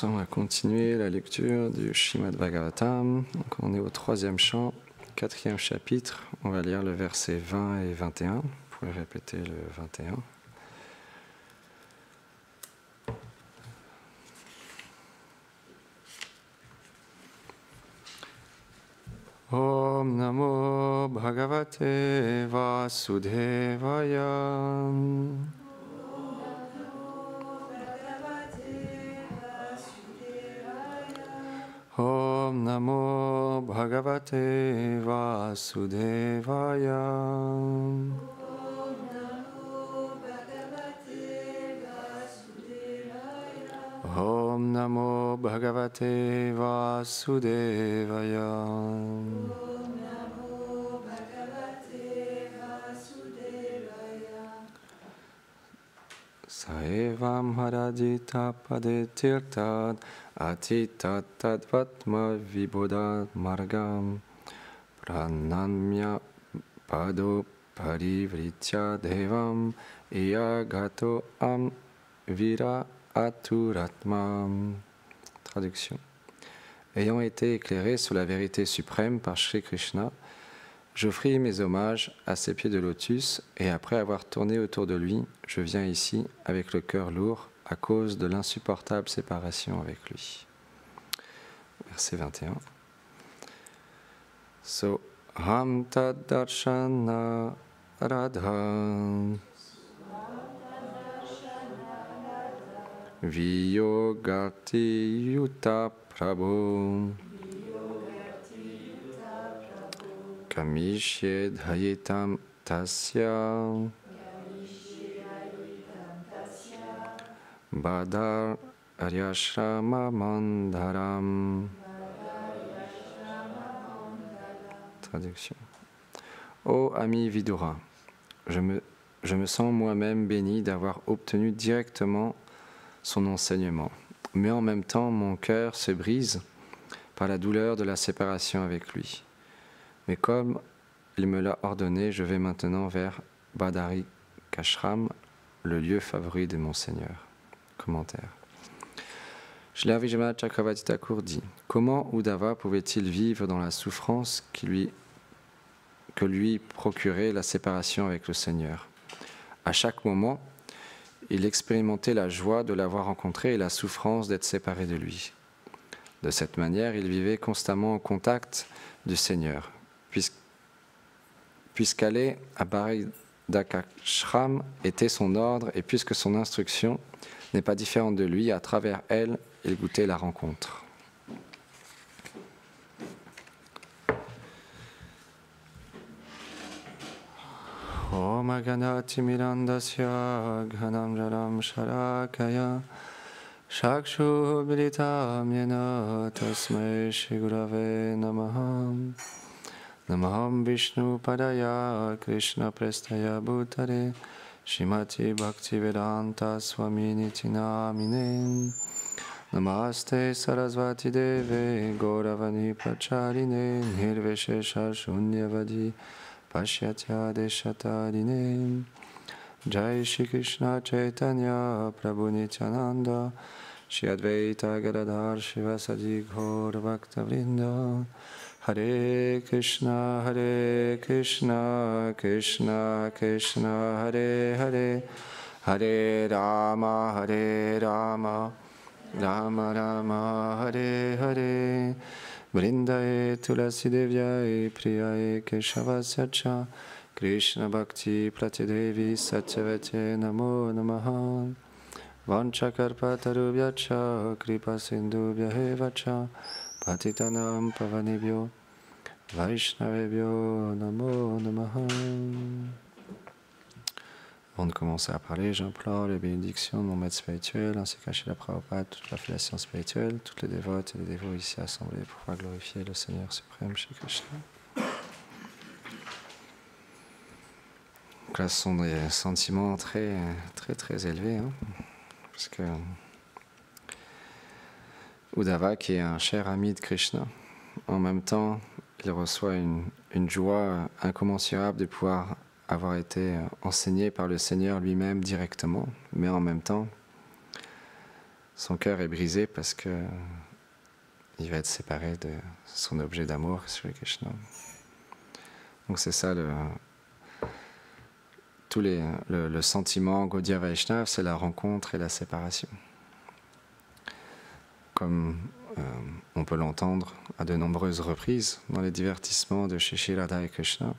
On va continuer la lecture du Srimad Bhagavatam. Donc on est au 3e chant, 4e chapitre. On va lire le verset 20 et 21. Vous pouvez répéter le 21. Om Namo Bhagavate Vasudevaya. Om Namo Bhagavate Vasudevaya. Om Namo Bhagavate Vasudevaya. Saevam haradita padetirtad atitat tadvatma vibodhat margam pranamya pado parivritya devam iyagato am vira aturatmam. Traduction. Ayant été éclairé sur la vérité suprême par Shri Krishna, j'offris mes hommages à ses pieds de lotus et après avoir tourné autour de lui, je viens ici avec le cœur lourd à cause de l'insupportable séparation avec lui. Verset 21. So ham tad darshana radha viyogati yuta prabhu Kamishye dhayitam tasya badar aryashrama mandharam. Traduction. Ô ami Vidura, je me sens moi-même béni d'avoir obtenu directement son enseignement, mais en même temps mon cœur se brise par la douleur de la séparation avec lui. Mais comme il me l'a ordonné, je vais maintenant vers Badarikashram, le lieu favori de mon Seigneur. Commentaire. Shri Vijayanath Chakravarti Thakur dit: comment Uddhava pouvait-il vivre dans la souffrance que lui procurait la séparation avec le Seigneur? À chaque moment, il expérimentait la joie de l'avoir rencontré et la souffrance d'être séparé de lui. De cette manière, il vivait constamment en contact du Seigneur. Puisqu'aller à Badarikashram était son ordre et puisque son instruction n'est pas différente de lui, à travers elle, il goûtait la rencontre. Om Ganati Mirandasya Ghanam Jaram Sharakaya Shakshu Bilitam Yena Tasmai Shri Gurave Namaham Namaham Vishnu Padaya Krishna Prestaya Bhutare Shrimati Bhaktivedanta Swaminiti Namine Namaste Sarasvati Deve Gauravani Pracharine Nirveshesha Shunyavadi Pashyatya Deshatarine Jai Shri Krishna Chaitanya Prabhu Nityananda Shri Advaita Gadadhar Shivasadi Gaur Bhaktavrinda Hare Krishna Krishna Krishna Hare Hare Hare Rama Rama Rama Hare Hare Vrindaye Tulasi Devyaye Priyaye Keshavasya Cha Krishna Bhakti Pratidevi Satyavate Namo Namaha Vanchakarpatarubhyacha Kripa Sindhubhyahevacha Patitanam Pavanebhyo Vaishnavebhyo Namo Namaha. Avant de commencer à parler, j'implore les bénédictions de mon maître spirituel ainsi qu'à Srila Prabhupada, toute la filiation spirituelle, toutes les dévotes et les dévots ici assemblés pour pouvoir glorifier le Seigneur suprême Shri Krishna. Donc là, ce sont des sentiments très élevés, hein, parce que Uddhava, qui est un cher ami de Krishna, en même temps, il reçoit une joie incommensurable de pouvoir avoir été enseigné par le Seigneur lui-même directement, mais en même temps, son cœur est brisé parce que il va être séparé de son objet d'amour, Sri Krishna. Donc c'est ça le sentiment Gaudiya Vaishnava, c'est la rencontre et la séparation. Comme on peut l'entendre à de nombreuses reprises dans les divertissements de Shri Radha et Krishna.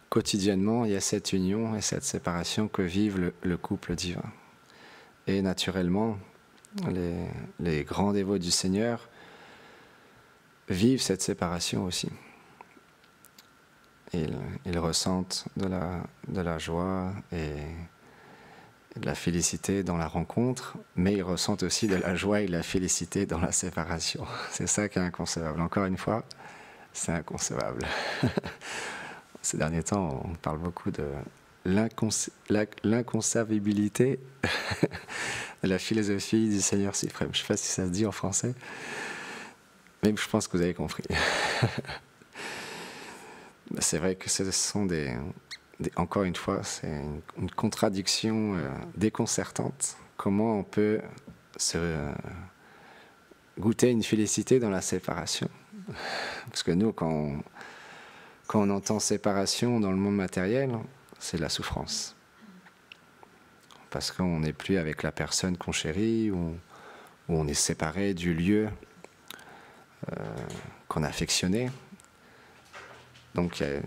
Quotidiennement, il y a cette union et cette séparation que vivent le couple divin. Et naturellement, les grands dévots du Seigneur vivent cette séparation aussi. Ils ressentent de la joie et de la félicité dans la rencontre, mais ils ressentent aussi de la joie et de la félicité dans la séparation. C'est ça qui est inconcevable. Encore une fois, c'est inconcevable. Ces derniers temps, on parle beaucoup de l'inconcevabilité de la philosophie du Seigneur suprême. Je ne sais pas si ça se dit en français, mais je pense que vous avez compris. C'est vrai que ce sont encore une fois, c'est une contradiction déconcertante. Comment on peut goûter une félicité dans la séparation? Parce que nous, quand on entend séparation dans le monde matériel, c'est la souffrance. Parce qu'on n'est plus avec la personne qu'on chérit, ou on est séparé du lieu qu'on a affectionné. Donc il y a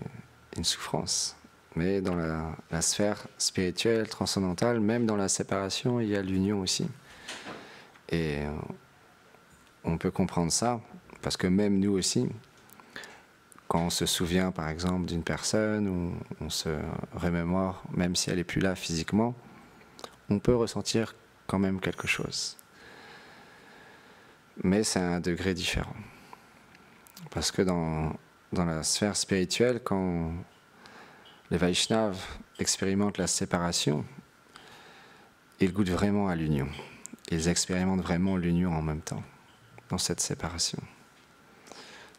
une souffrance. Mais dans la sphère spirituelle, transcendantale, même dans la séparation, il y a l'union aussi. Et on peut comprendre ça, parce que même nous aussi, quand on se souvient par exemple d'une personne, ou on se remémore, même si elle n'est plus là physiquement, on peut ressentir quand même quelque chose. Mais c'est à un degré différent. Parce que dans la sphère spirituelle, quand les Vaishnavas expérimentent la séparation, ils goûtent vraiment à l'union. Ils expérimentent vraiment l'union en même temps, dans cette séparation.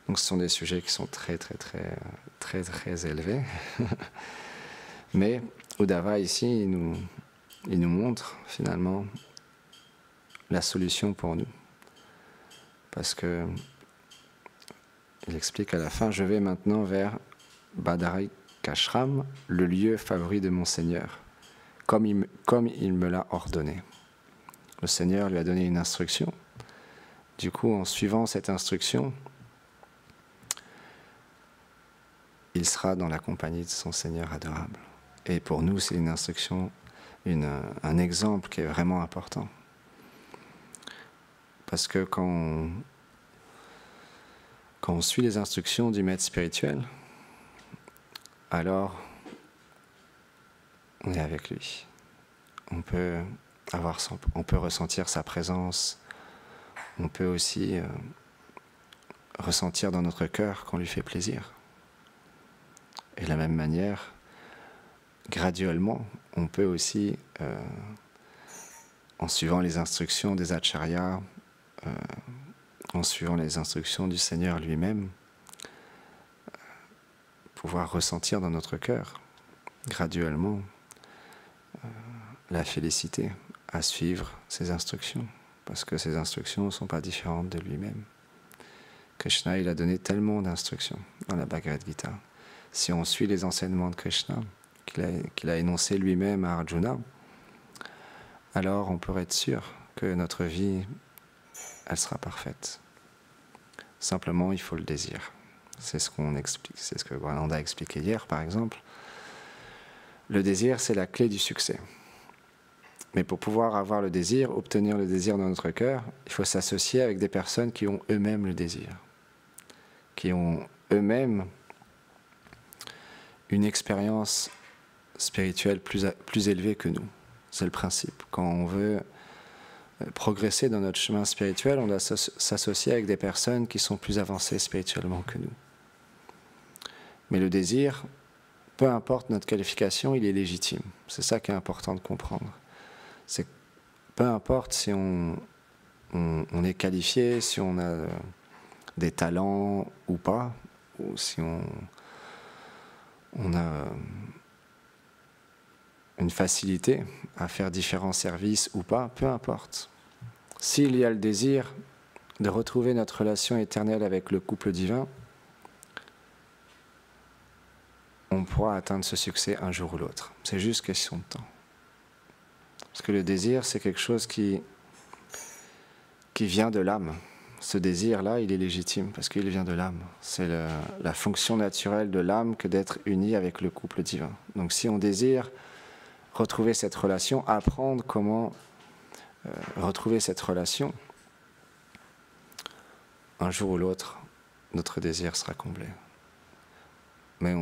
Donc ce sont des sujets qui sont très élevés. Mais Uddhava ici, il nous montre finalement la solution pour nous. Parce que il explique à la fin, je vais maintenant vers Badarikashram, le lieu favori de mon Seigneur, comme il me l'a ordonné. Le Seigneur lui a donné une instruction. Du coup, en suivant cette instruction, il sera dans la compagnie de son Seigneur adorable. Et pour nous, c'est une instruction, un exemple qui est vraiment important. Parce que quand on suit les instructions du maître spirituel, alors on est avec lui. On peut ressentir sa présence. On peut aussi ressentir dans notre cœur qu'on lui fait plaisir. Et de la même manière, graduellement, on peut aussi, en suivant les instructions des acharyas, en suivant les instructions du Seigneur lui-même, pouvoir ressentir dans notre cœur, graduellement, la félicité à suivre ces instructions, parce que ces instructions ne sont pas différentes de lui-même. Krishna, il a donné tellement d'instructions dans la Bhagavad Gita. Si on suit les enseignements de Krishna, qu'il a énoncé lui-même à Arjuna, alors on peut être sûr que notre vie, elle sera parfaite. Simplement, il faut le désir. C'est ce qu'on explique, c'est ce que Grananda a expliqué hier, par exemple. Le désir, c'est la clé du succès. Mais pour pouvoir avoir le désir, obtenir le désir dans notre cœur, il faut s'associer avec des personnes qui ont eux-mêmes le désir, qui ont eux-mêmes une expérience spirituelle plus élevée que nous. C'est le principe. Quand on veut progresser dans notre chemin spirituel, on doit s'associer avec des personnes qui sont plus avancées spirituellement que nous. Mais le désir, peu importe notre qualification, il est légitime. C'est ça qui est important de comprendre. C'est peu importe si on est qualifié, si on a des talents ou pas, ou si on a une facilité à faire différents services ou pas, peu importe. S'il y a le désir de retrouver notre relation éternelle avec le couple divin, on pourra atteindre ce succès un jour ou l'autre. C'est juste question de temps. Parce que le désir, c'est quelque chose qui vient de l'âme. Ce désir-là, il est légitime parce qu'il vient de l'âme. C'est la fonction naturelle de l'âme que d'être unie avec le couple divin. Donc si on désire retrouver cette relation, apprendre comment retrouver cette relation, un jour ou l'autre, notre désir sera comblé. Mais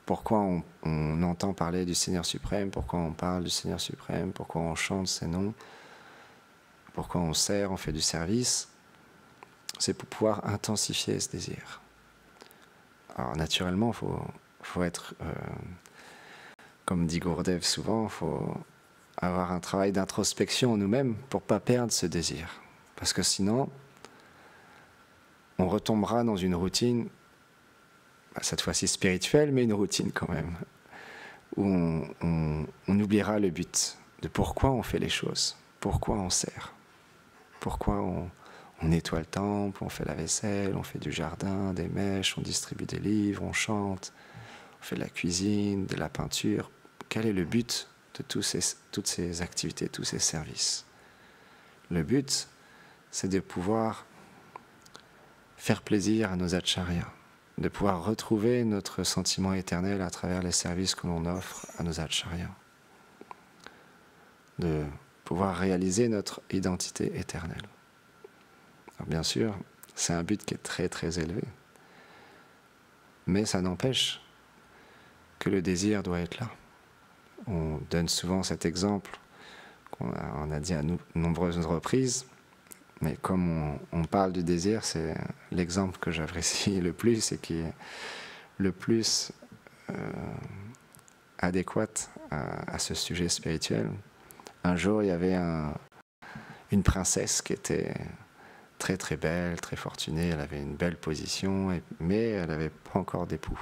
pourquoi on entend parler du Seigneur suprême, pourquoi on parle du Seigneur suprême, pourquoi on chante ses noms, pourquoi on sert, on fait du service, c'est pour pouvoir intensifier ce désir. Alors naturellement, il faut être, comme dit Gourdev souvent, il faut avoir un travail d'introspection en nous-mêmes pour ne pas perdre ce désir. Parce que sinon, on retombera dans une routine, cette fois-ci spirituelle, mais une routine quand même, où on oubliera le but de pourquoi on fait les choses, pourquoi on sert, pourquoi on nettoie le temple, on fait la vaisselle, on fait du jardin, des mèches, on distribue des livres, on chante, on fait de la cuisine, de la peinture. Quel est le but de toutes ces activités, tous ces services? Le but, c'est de pouvoir faire plaisir à nos acharyas, de pouvoir retrouver notre sentiment éternel à travers les services que l'on offre à nos acharyas, de pouvoir réaliser notre identité éternelle. Alors bien sûr, c'est un but qui est très très élevé, mais ça n'empêche que le désir doit être là. On donne souvent cet exemple qu'on a dit à nombreuses reprises, mais comme on parle du désir, c'est l'exemple que j'apprécie le plus et qui est le plus adéquat à ce sujet spirituel. Un jour, il y avait une princesse qui était très très belle, très fortunée, elle avait une belle position, mais elle n'avait pas encore d'époux.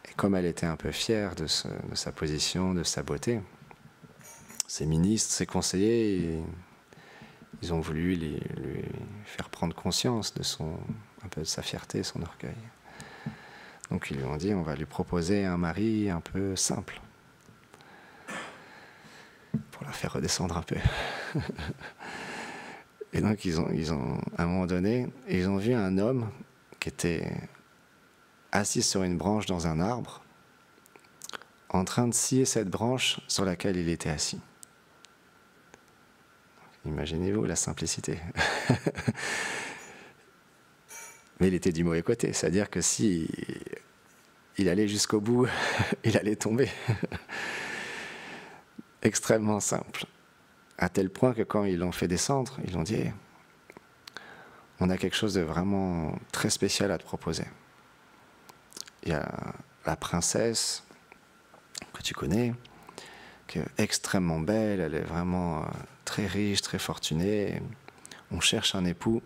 Et comme elle était un peu fière de sa position, de sa beauté, ses ministres, ses conseillers, ils ont voulu lui faire prendre conscience de un peu de sa fierté, son orgueil. Donc ils lui ont dit, on va lui proposer un mari un peu simple, pour la faire redescendre un peu. Et donc ils ont, à un moment donné, ils ont vu un homme qui était assis sur une branche dans un arbre, en train de scier cette branche sur laquelle il était assis. Imaginez-vous la simplicité. Mais il était du mauvais côté, c'est-à-dire que si il allait jusqu'au bout, il allait tomber. Extrêmement simple. À tel point que quand ils l'ont fait descendre, ils ont dit « On a quelque chose de vraiment très spécial à te proposer. Il y a la princesse que tu connais, qui est extrêmement belle, elle est vraiment très riche, très fortunée. On cherche un époux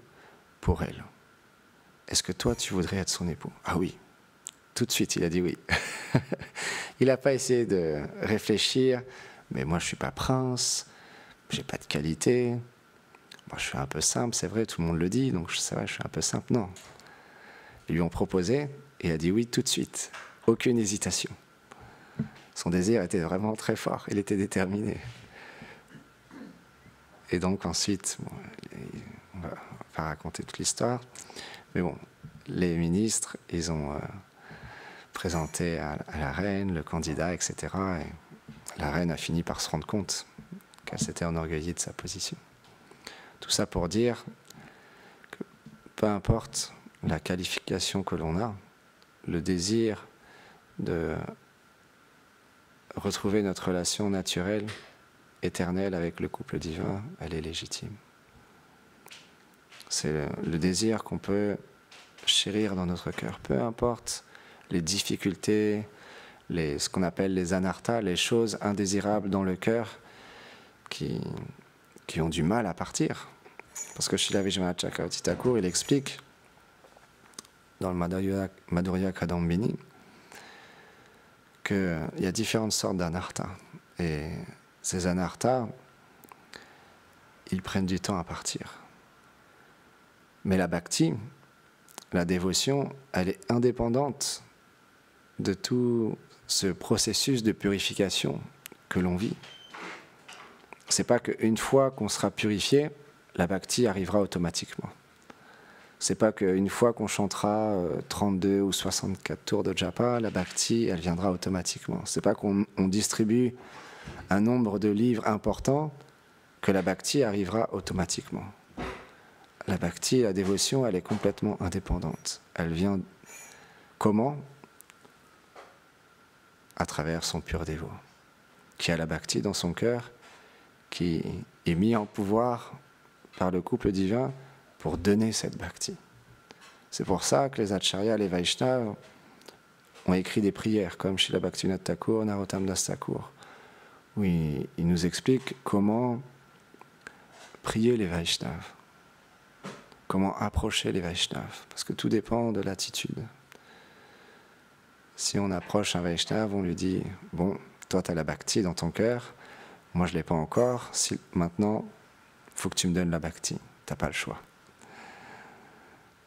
pour elle. Est-ce que toi, tu voudrais être son époux ?» Ah oui. Tout de suite, il a dit oui. Il n'a pas essayé de réfléchir, mais moi, je ne suis pas prince, je n'ai pas de qualité. Moi, je suis un peu simple, c'est vrai, tout le monde le dit, donc c'est vrai, je suis un peu simple. Non. Ils lui ont proposé et il a dit oui tout de suite. Aucune hésitation. Son désir était vraiment très fort, il était déterminé. Et donc ensuite, bon, on va pas raconter toute l'histoire, mais bon, les ministres, ils ont présenté à la reine le candidat, etc. Et la reine a fini par se rendre compte qu'elle s'était enorgueillie de sa position. Tout ça pour dire que peu importe la qualification que l'on a, le désir de retrouver notre relation naturelle, éternelle avec le couple divin, elle est légitime. C'est le désir qu'on peut chérir dans notre cœur, peu importe les difficultés, ce qu'on appelle les anarthas, les choses indésirables dans le cœur qui ont du mal à partir. Parce que Srila Vishwanath Chakravarti Thakur, il explique dans le Madhurya Kadambini qu'il y a différentes sortes d'anartha. Et ces anartha, ils prennent du temps à partir. Mais la bhakti, la dévotion, elle est indépendante de tout ce processus de purification que l'on vit. C'est pas qu'une fois qu'on sera purifié, la bhakti arrivera automatiquement. C'est pas qu'une fois qu'on chantera 32 ou 64 tours de japa, la bhakti, elle viendra automatiquement. C'est pas qu'on distribue un nombre de livres important que la bhakti arrivera automatiquement. La bhakti, la dévotion, elle est complètement indépendante. Elle vient comment? À travers son pur dévot, qui a la bhakti dans son cœur, qui est mis en pouvoir par le couple divin pour donner cette bhakti. C'est pour ça que les acharyas, les Vaishnavas, ont écrit des prières, comme Srila Bhaktivinoda Thakur, Narottam Das Thakur, où ils nous expliquent comment prier les Vaishnavas, comment approcher les Vaishnavas, parce que tout dépend de l'attitude. Si on approche un Vaishnava, on lui dit « Bon, toi tu as la bhakti dans ton cœur, moi je ne l'ai pas encore, maintenant il faut que tu me donnes la bhakti, tu n'as pas le choix. »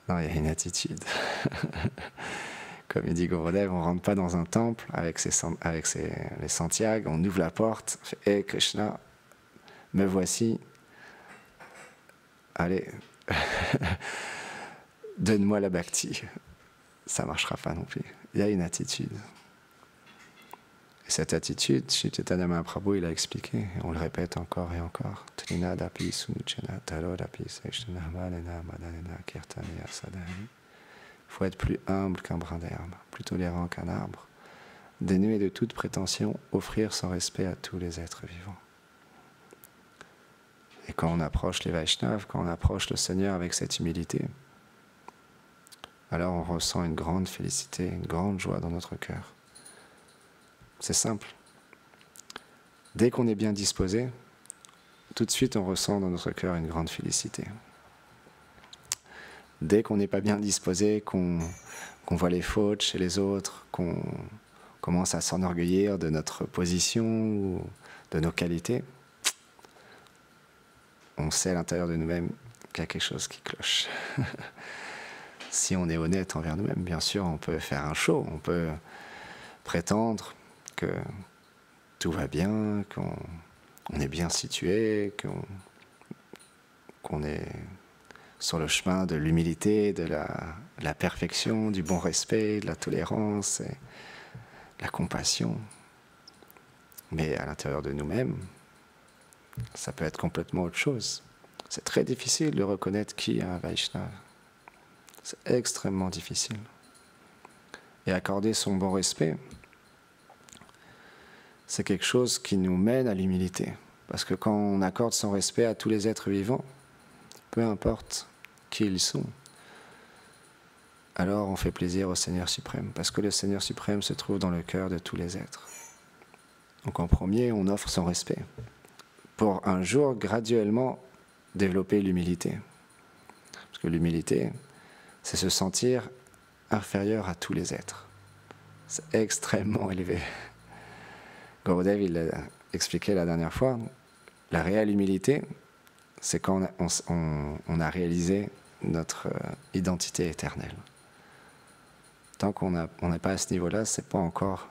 Non, il y a une attitude. Comme il dit Gurudev, on ne rentre pas dans un temple avec les santiags, on ouvre la porte, on fait « Hey Krishna, me voici, allez, donne-moi la bhakti. » Ça ne marchera pas non plus. Il y a une attitude. Et cette attitude, Sri Chaitanya Mahaprabhu, il a expliqué, et on le répète encore et encore. Trinadapi sunuchena tarodapi seshtanahmalena madanena kirtanaya sadhani. Il faut être plus humble qu'un brin d'herbe, plus tolérant qu'un arbre, dénué de toute prétention, offrir son respect à tous les êtres vivants. Et quand on approche les Vaishnavas, quand on approche le Seigneur avec cette humilité, alors on ressent une grande félicité, une grande joie dans notre cœur. C'est simple. Dès qu'on est bien disposé, tout de suite on ressent dans notre cœur une grande félicité. Dès qu'on n'est pas bien disposé, qu'on voit les fautes chez les autres, qu'on commence à s'enorgueillir de notre position ou de nos qualités, on sait à l'intérieur de nous-mêmes qu'il y a quelque chose qui cloche. Si on est honnête envers nous-mêmes, bien sûr, on peut faire un show, on peut prétendre que tout va bien, qu'on est bien situé, qu'on est sur le chemin de l'humilité, de la perfection, du bon respect, de la tolérance, et de la compassion. Mais à l'intérieur de nous-mêmes, ça peut être complètement autre chose. C'est très difficile de reconnaître qui est un Vaishnava. C'est extrêmement difficile. Et accorder son bon respect, c'est quelque chose qui nous mène à l'humilité. Parce que quand on accorde son respect à tous les êtres vivants, peu importe qui ils sont, alors on fait plaisir au Seigneur suprême. Parce que le Seigneur suprême se trouve dans le cœur de tous les êtres. Donc en premier, on offre son respect. Pour un jour, graduellement, développer l'humilité. Parce que l'humilité, c'est se sentir inférieur à tous les êtres. C'est extrêmement élevé. Gurudev, il l'a expliqué la dernière fois, la réelle humilité, c'est quand on a réalisé notre identité éternelle. Tant qu'on n'est pas à ce niveau-là, ce n'est pas encore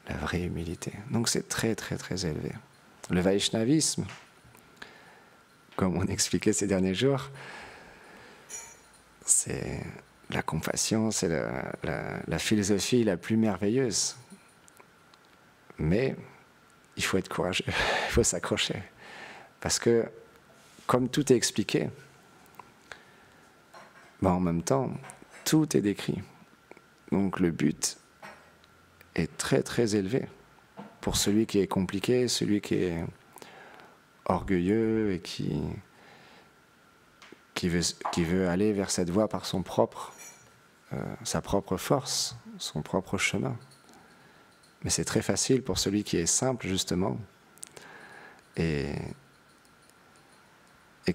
la vraie humilité. Donc c'est très très très élevé. Le Vaishnavisme, comme on expliquait ces derniers jours, c'est la compassion, c'est la philosophie la plus merveilleuse. Mais il faut être courageux, il faut s'accrocher. Parce que, comme tout est expliqué, en même temps, tout est décrit. Donc le but est très très élevé pour celui qui est compliqué, celui qui est orgueilleux et qui veut aller vers cette voie par sa propre force, son propre chemin. Mais c'est très facile pour celui qui est simple, justement, et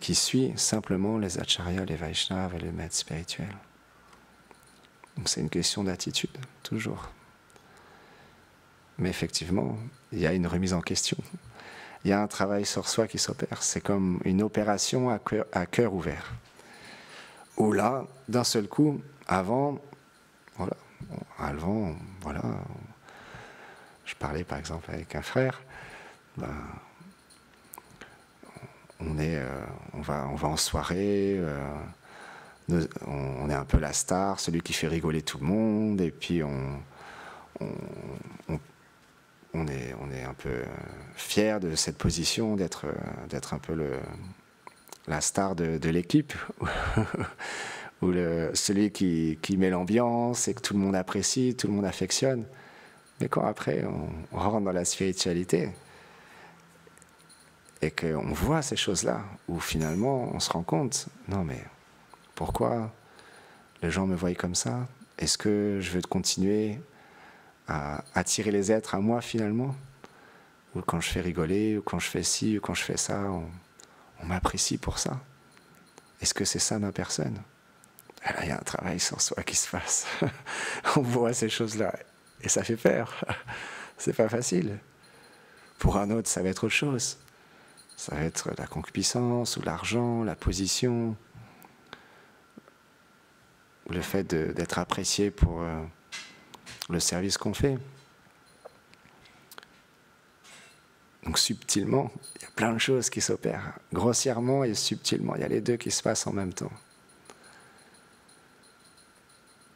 qui suit simplement les acharyas, les Vaishnavas et les maîtres spirituels. Donc c'est une question d'attitude, toujours. Mais effectivement, il y a une remise en question. Il y a un travail sur soi qui s'opère. C'est comme une opération à cœur ouvert. Où là, d'un seul coup, avant, voilà, je parlais par exemple avec un frère, ben, on va en soirée, on est un peu la star, celui qui fait rigoler tout le monde, et puis on est un peu fier de cette position, d'être un peu la star de l'équipe, ou celui qui met l'ambiance et que tout le monde apprécie, tout le monde affectionne. Mais quand après on rentre dans la spiritualité et qu'on voit ces choses-là, où finalement on se rend compte, non mais pourquoi les gens me voient comme ça? Est-ce que je veux continuer à attirer les êtres à moi finalement? Ou quand je fais rigoler, ou quand je fais ci, ou quand je fais ça, on m'apprécie pour ça? Est-ce que c'est ça ma personne? Et là, il y a un travail sur soi qui se passe. On voit ces choses-là et ça fait peur. C'est pas facile. Pour un autre, ça va être autre chose. Ça va être la concupiscence, ou l'argent, la position, ou le fait d'être apprécié pour le service qu'on fait. Donc subtilement, il y a plein de choses qui s'opèrent. Grossièrement et subtilement, il y a les deux qui se passent en même temps.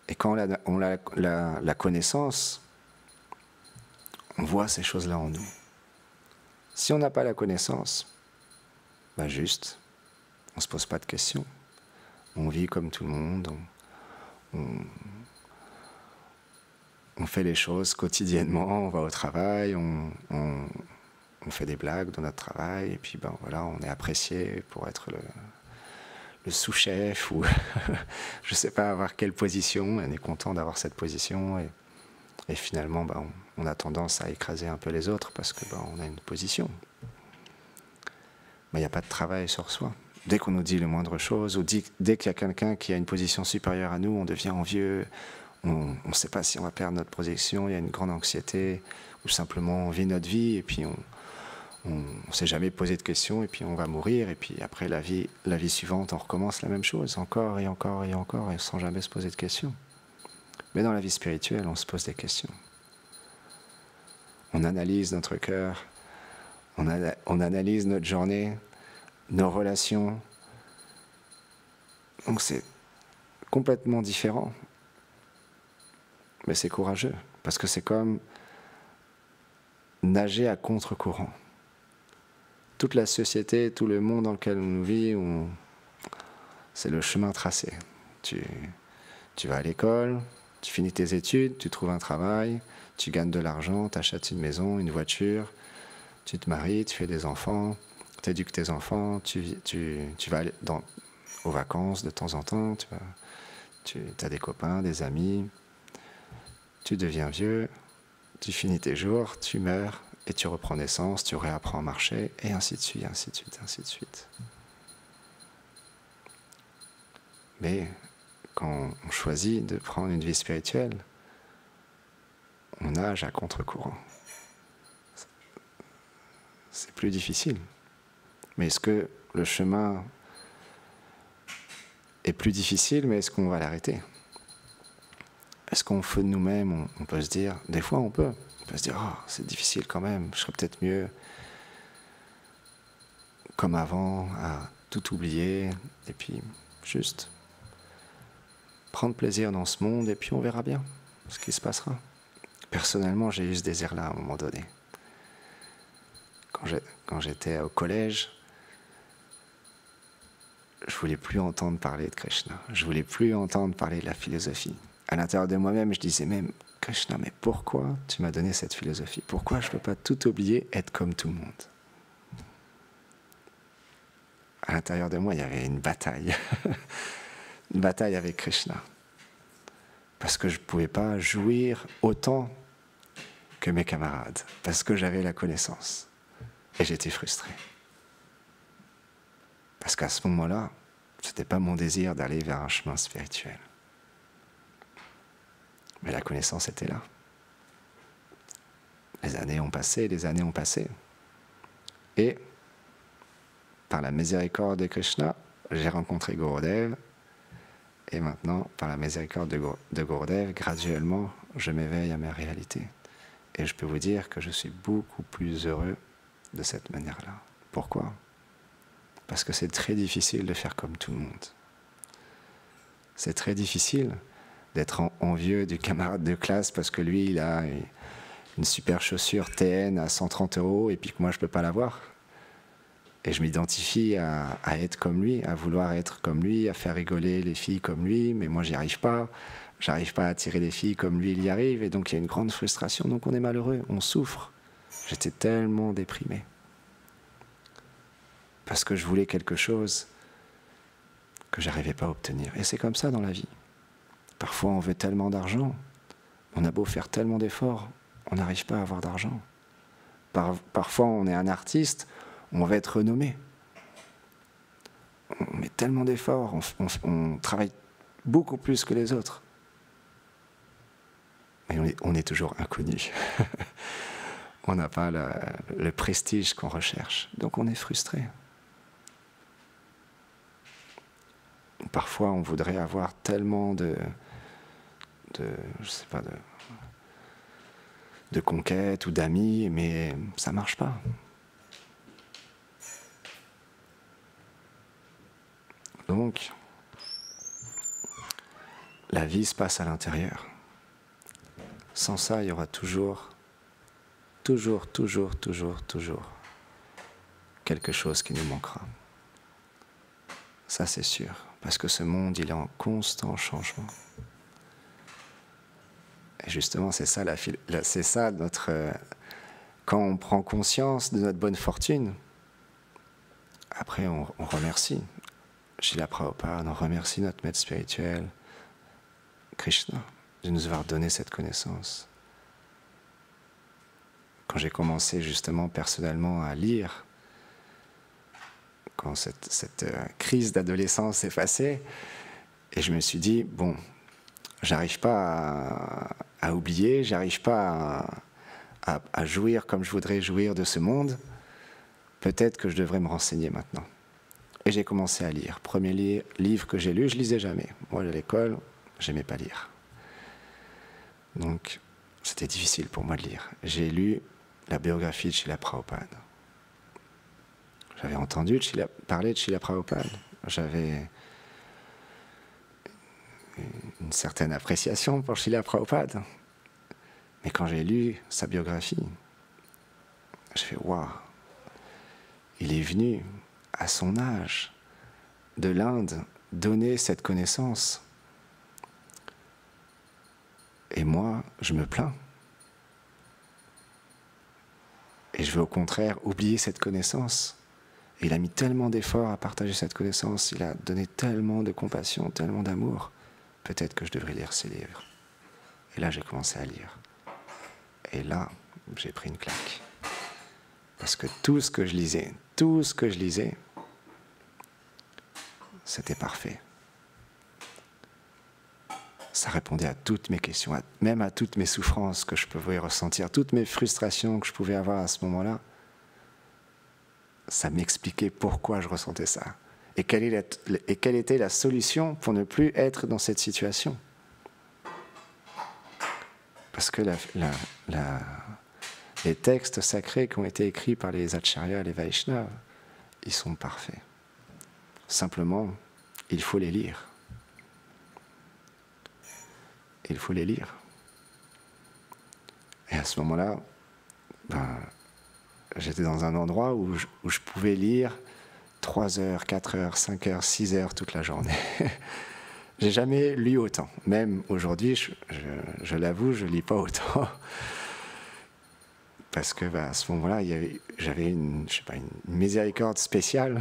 Et quand on a la connaissance, on voit ces choses-là en nous. Si on n'a pas la connaissance, ben juste, on ne se pose pas de questions. On vit comme tout le monde, on fait les choses quotidiennement, on va au travail, on fait des blagues dans notre travail, et puis ben voilà, on est apprécié pour être le sous-chef, ou je ne sais pas avoir quelle position, on est content d'avoir cette position, et finalement ben, on a tendance à écraser un peu les autres parce que ben, on a une position. Mais il n'y a pas de travail sur soi. Dès qu'on nous dit le moindre chose, ou dès qu'il y a quelqu'un qui a une position supérieure à nous, on devient envieux, on ne sait pas si on va perdre notre position, il y a une grande anxiété, ou simplement on vit notre vie, et puis on ne s'est jamais posé de questions, et puis on va mourir, et puis après la vie suivante, on recommence la même chose, encore et encore et encore, et sans jamais se poser de questions. Mais dans la vie spirituelle, on se pose des questions. On analyse notre cœur, on analyse notre journée, nos relations. Donc c'est complètement différent. Mais c'est courageux, parce que c'est comme nager à contre-courant. Toute la société, tout le monde dans lequel on vit, c'est le chemin tracé. Tu vas à l'école, tu finis tes études, tu trouves un travail, tu gagnes de l'argent, tu achètes une maison, une voiture, tu te maries, tu fais des enfants, tu éduques tes enfants, tu vas aller aux vacances de temps en temps, tu as des copains, des amis, tu deviens vieux, tu finis tes jours, tu meurs, et tu reprends naissance, tu réapprends à marcher, et ainsi de suite, ainsi de suite, ainsi de suite. Mais quand on choisit de prendre une vie spirituelle, on nage à contre-courant. C'est plus difficile. Mais est-ce que le chemin est plus difficile, mais est-ce qu'on va l'arrêter? Est-ce qu'on fait de nous-mêmes, on peut se dire, des fois on peut se dire, oh, c'est difficile quand même, je serais peut-être mieux comme avant, à tout oublier, et puis juste prendre plaisir dans ce monde, et puis on verra bien ce qui se passera. Personnellement, j'ai eu ce désir-là à un moment donné. Quand j'étais au collège, je voulais plus entendre parler de Krishna. Je voulais plus entendre parler de la philosophie. À l'intérieur de moi-même, je disais même, Krishna, mais pourquoi tu m'as donné cette philosophie? Pourquoi je ne peux pas tout oublier, être comme tout le monde? À l'intérieur de moi, il y avait une bataille. Une bataille avec Krishna. Parce que je ne pouvais pas jouir autant que mes camarades. Parce que j'avais la connaissance. Et j'étais frustré. Parce qu'à ce moment-là, ce n'était pas mon désir d'aller vers un chemin spirituel. Mais la connaissance était là. Les années ont passé, les années ont passé. Et par la miséricorde de Krishna, j'ai rencontré Gurudev. Et maintenant, par la miséricorde de Gurudev, graduellement, je m'éveille à mes réalités. Et je peux vous dire que je suis beaucoup plus heureux de cette manière-là. Pourquoi ? Parce que c'est très difficile de faire comme tout le monde. C'est très difficile d'être envieux du camarade de classe parce que lui, il a une super chaussure TN à 130 € et puis que moi, je ne peux pas l'avoir. Et je m'identifie à être comme lui, à vouloir être comme lui, à faire rigoler les filles comme lui, mais moi, j'y arrive pas. J'arrive pas à attirer les filles comme lui, il y arrive. Et donc, il y a une grande frustration. Donc, on est malheureux, on souffre. J'étais tellement déprimé. Parce que je voulais quelque chose que je n'arrivais pas à obtenir. Et c'est comme ça dans la vie. Parfois, on veut tellement d'argent. On a beau faire tellement d'efforts, on n'arrive pas à avoir d'argent. Parfois, on est un artiste, on veut être renommé. On met tellement d'efforts, on travaille beaucoup plus que les autres. Mais on est toujours inconnu. On n'a pas le prestige qu'on recherche. Donc on est frustré. Parfois, on voudrait avoir tellement de conquêtes ou d'amis, mais ça ne marche pas. Donc, la vie se passe à l'intérieur. Sans ça, il y aura toujours quelque chose qui nous manquera. Ça, c'est sûr. Parce que ce monde, il est en constant changement. Et justement, c'est ça notre... quand on prend conscience de notre bonne fortune, après, on remercie Srila Prabhupada, on remercie notre maître spirituel, Krishna, de nous avoir donné cette connaissance. Quand j'ai commencé justement personnellement à lire, quand cette crise d'adolescence s'est passée, et je me suis dit, bon, j'arrive pas à oublier, j'arrive pas à jouir comme je voudrais jouir de ce monde, peut-être que je devrais me renseigner maintenant. Et j'ai commencé à lire. Premier livre que j'ai lu, je lisais jamais. Moi, à l'école, j'aimais pas lire. Donc, c'était difficile pour moi de lire. J'ai lu la biographie de Srila Prabhupada. J'avais entendu parler de Srila Prabhupada. J'avais une certaine appréciation pour Srila Prabhupada. Mais quand j'ai lu sa biographie, j'ai fait « Waouh !» Il est venu à son âge de l'Inde donner cette connaissance. Et moi, je me plains. Et je veux au contraire oublier cette connaissance. Et il a mis tellement d'efforts à partager cette connaissance, il a donné tellement de compassion, tellement d'amour. Peut-être que je devrais lire ses livres. Et là, j'ai commencé à lire. Et là, j'ai pris une claque. Parce que tout ce que je lisais, c'était parfait. Ça répondait à toutes mes questions, même à toutes mes souffrances que je pouvais ressentir, toutes mes frustrations que je pouvais avoir à ce moment-là. Ça m'expliquait pourquoi je ressentais ça. Et quelle était la solution pour ne plus être dans cette situation. Parce que les textes sacrés qui ont été écrits par les Acharyas et les Vaishnavas, ils sont parfaits. Simplement, il faut les lire. Il faut les lire. Et à ce moment-là, j'étais dans un endroit où je pouvais lire 3 heures, 4 heures, 5 heures, 6 heures toute la journée. J'ai jamais lu autant. Même aujourd'hui, je l'avoue, je lis pas autant. Parce que à ce moment-là, j'avais une miséricorde spéciale.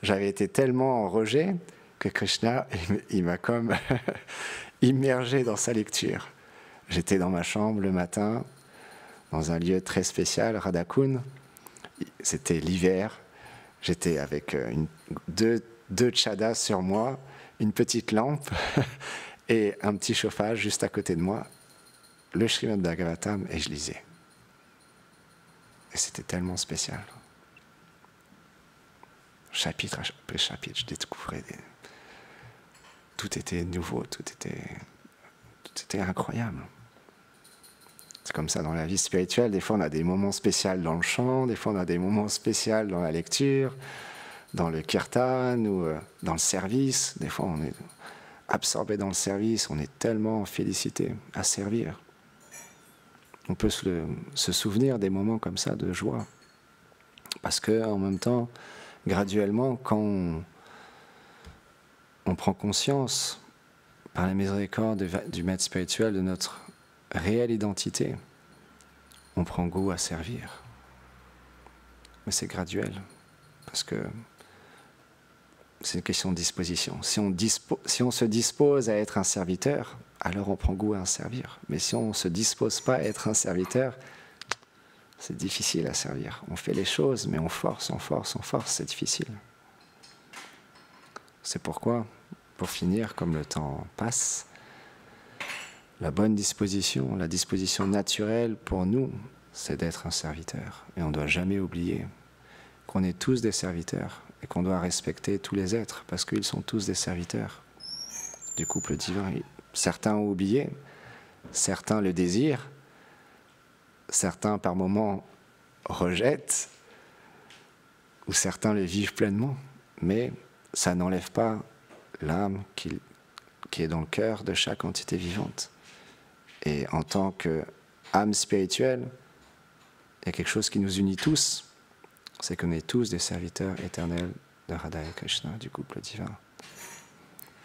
J'avais été tellement en rejet que Krishna, il m'a comme immergé dans sa lecture. J'étais dans ma chambre le matin, dans un lieu très spécial, Radhakund. C'était l'hiver. J'étais avec deux tchadas sur moi, une petite lampe et un petit chauffage juste à côté de moi, le Srimad Bhagavatam, et je lisais. Et c'était tellement spécial. Chapitre après chapitre, je découvrais tout était nouveau, tout était incroyable. C'est comme ça dans la vie spirituelle, des fois on a des moments spéciaux dans le chant, des fois on a des moments spéciaux dans la lecture, dans le kirtan ou dans le service. Des fois on est absorbé dans le service, on est tellement félicité à servir. On peut se souvenir des moments comme ça de joie. Parce qu'en même temps, graduellement, quand on prend conscience, par la miséricorde du maître spirituel, de notre réelle identité, on prend goût à servir. Mais c'est graduel, parce que c'est une question de disposition. Si on se dispose à être un serviteur, alors on prend goût à en servir. Mais si on ne se dispose pas à être un serviteur, c'est difficile à servir. On fait les choses, mais on force, c'est difficile. C'est pourquoi, pour finir, comme le temps passe, la bonne disposition, la disposition naturelle pour nous, c'est d'être un serviteur. Et on ne doit jamais oublier qu'on est tous des serviteurs et qu'on doit respecter tous les êtres parce qu'ils sont tous des serviteurs du couple divin. Certains ont oublié, certains le désirent, certains par moments rejettent ou certains le vivent pleinement. Mais ça n'enlève pas l'âme qui est dans le cœur de chaque entité vivante. Et en tant qu'âme spirituelle, il y a quelque chose qui nous unit tous, c'est qu'on est tous des serviteurs éternels de Radha et Krishna, du couple divin.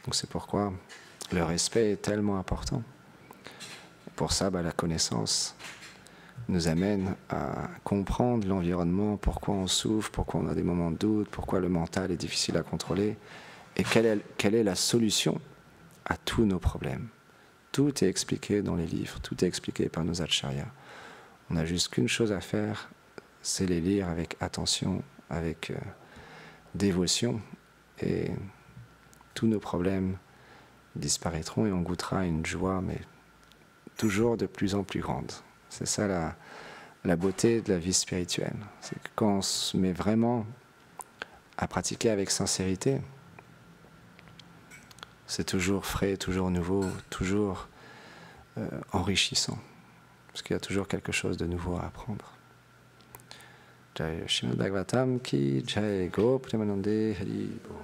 Donc c'est pourquoi le respect est tellement important. Pour ça, la connaissance nous amène à comprendre l'environnement, pourquoi on souffre, pourquoi on a des moments de doute, pourquoi le mental est difficile à contrôler, et quelle est la solution à tous nos problèmes. Tout est expliqué dans les livres, tout est expliqué par nos acharyas. On n'a juste qu'une chose à faire, c'est les lire avec attention, avec dévotion, et tous nos problèmes disparaîtront et on goûtera une joie, mais toujours de plus en plus grande. C'est ça la beauté de la vie spirituelle. C'est que quand on se met vraiment à pratiquer avec sincérité, c'est toujours frais, toujours nouveau, toujours enrichissant. Parce qu'il y a toujours quelque chose de nouveau à apprendre. Jai Srimad Bhagavatam ki Jai Go Premanande Hari Bo.